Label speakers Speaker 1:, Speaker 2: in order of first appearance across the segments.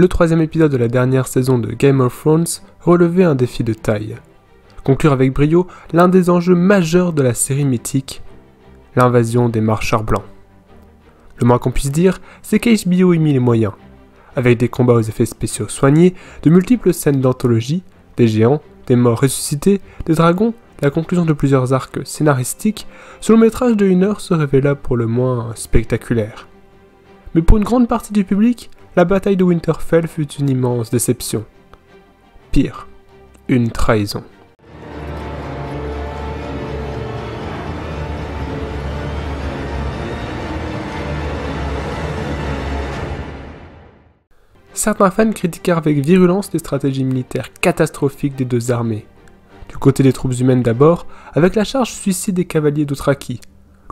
Speaker 1: le troisième épisode de la dernière saison de Game of Thrones relevait un défi de taille. Conclure avec brio l'un des enjeux majeurs de la série mythique, l'invasion des marcheurs blancs. Le moins qu'on puisse dire, c'est qu'HBO y mit les moyens, avec des combats aux effets spéciaux soignés, de multiples scènes d'anthologie, des géants, des morts ressuscités, des dragons, la conclusion de plusieurs arcs scénaristiques, ce long métrage de 1 heure se révéla pour le moins spectaculaire. Mais pour une grande partie du public, la bataille de Winterfell fut une immense déception. Pire, une trahison. Certains fans critiquèrent avec virulence les stratégies militaires catastrophiques des deux armées. Du côté des troupes humaines d'abord, avec la charge suicide des cavaliers d'Othraki,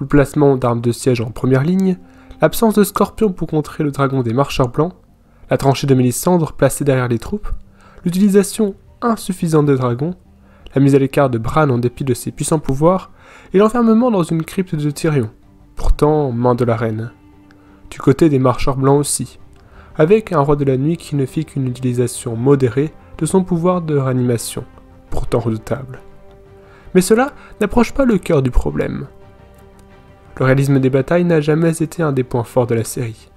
Speaker 1: le placement d'armes de siège en première ligne, l'absence de scorpions pour contrer le dragon des marcheurs blancs, la tranchée de Mélisandre placée derrière les troupes, l'utilisation insuffisante des dragons, la mise à l'écart de Bran en dépit de ses puissants pouvoirs, et l'enfermement dans une crypte de Tyrion, pourtant main de la reine. Du côté des marcheurs blancs aussi, avec un roi de la nuit qui ne fit qu'une utilisation modérée de son pouvoir de réanimation, pourtant redoutable. Mais cela n'approche pas le cœur du problème. Le réalisme des batailles n'a jamais été un des points forts de la série.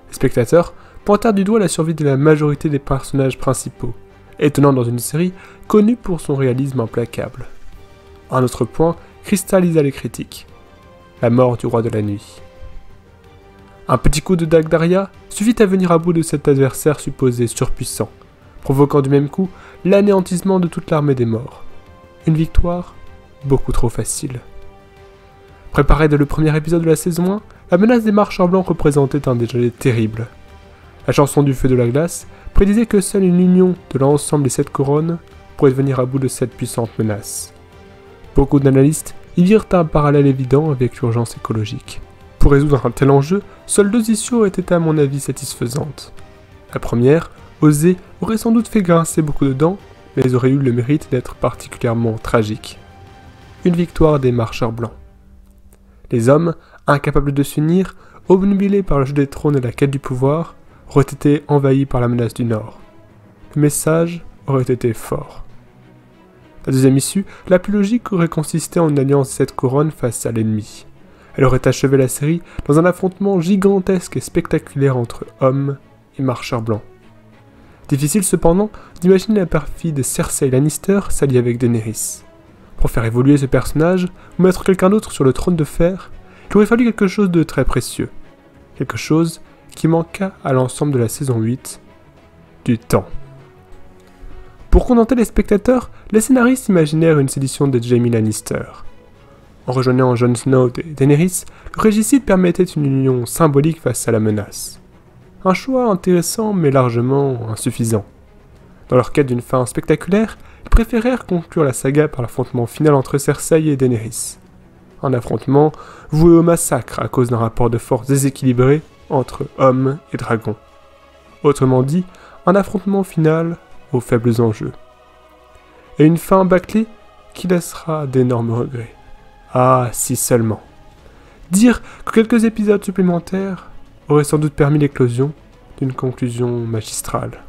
Speaker 1: Les spectateurs pointèrent du doigt la survie de la majorité des personnages principaux, étonnant dans une série connue pour son réalisme implacable. Un autre point cristallisa les critiques, la mort du roi de la nuit. Un petit coup de dague d'Arya suffit à venir à bout de cet adversaire supposé surpuissant, provoquant du même coup l'anéantissement de toute l'armée des morts. Une victoire beaucoup trop facile. Préparée dès le premier épisode de la saison 1, la menace des marcheurs blancs représentait un danger terrible. La chanson du feu de la glace prédisait que seule une union de l'ensemble des 7 couronnes pourrait venir à bout de cette puissante menace. Beaucoup d'analystes y virent un parallèle évident avec l'urgence écologique. Pour résoudre un tel enjeu, seules 2 issues auraient été à mon avis satisfaisantes. La première, osée, aurait sans doute fait grincer beaucoup de dents, mais aurait eu le mérite d'être particulièrement tragique. Une victoire des marcheurs blancs. Les hommes, incapables de s'unir, obnubilés par le jeu des trônes et la quête du pouvoir, auraient été envahis par la menace du Nord. Le message aurait été fort. La deuxième issue, la plus logique, aurait consisté en une alliance de 7 couronnes face à l'ennemi. Elle aurait achevé la série dans un affrontement gigantesque et spectaculaire entre hommes et marcheurs blancs. Difficile cependant d'imaginer la perfide Cersei Lannister s'allier avec Daenerys. Pour faire évoluer ce personnage, ou mettre quelqu'un d'autre sur le trône de fer, il aurait fallu quelque chose de très précieux. Quelque chose qui manqua à l'ensemble de la saison 8, du temps. Pour contenter les spectateurs, les scénaristes imaginèrent une sédition de Jaime Lannister. En rejoignant Jon Snow et Daenerys, le régicide permettait une union symbolique face à la menace. Un choix intéressant mais largement insuffisant. Dans leur quête d'une fin spectaculaire, ils préférèrent conclure la saga par l'affrontement final entre Cersei et Daenerys. Un affrontement voué au massacre à cause d'un rapport de force déséquilibré entre hommes et dragons. Autrement dit, un affrontement final aux faibles enjeux. Et une fin bâclée qui laissera d'énormes regrets. Ah, si seulement. Dire que quelques épisodes supplémentaires auraient sans doute permis l'éclosion d'une conclusion magistrale.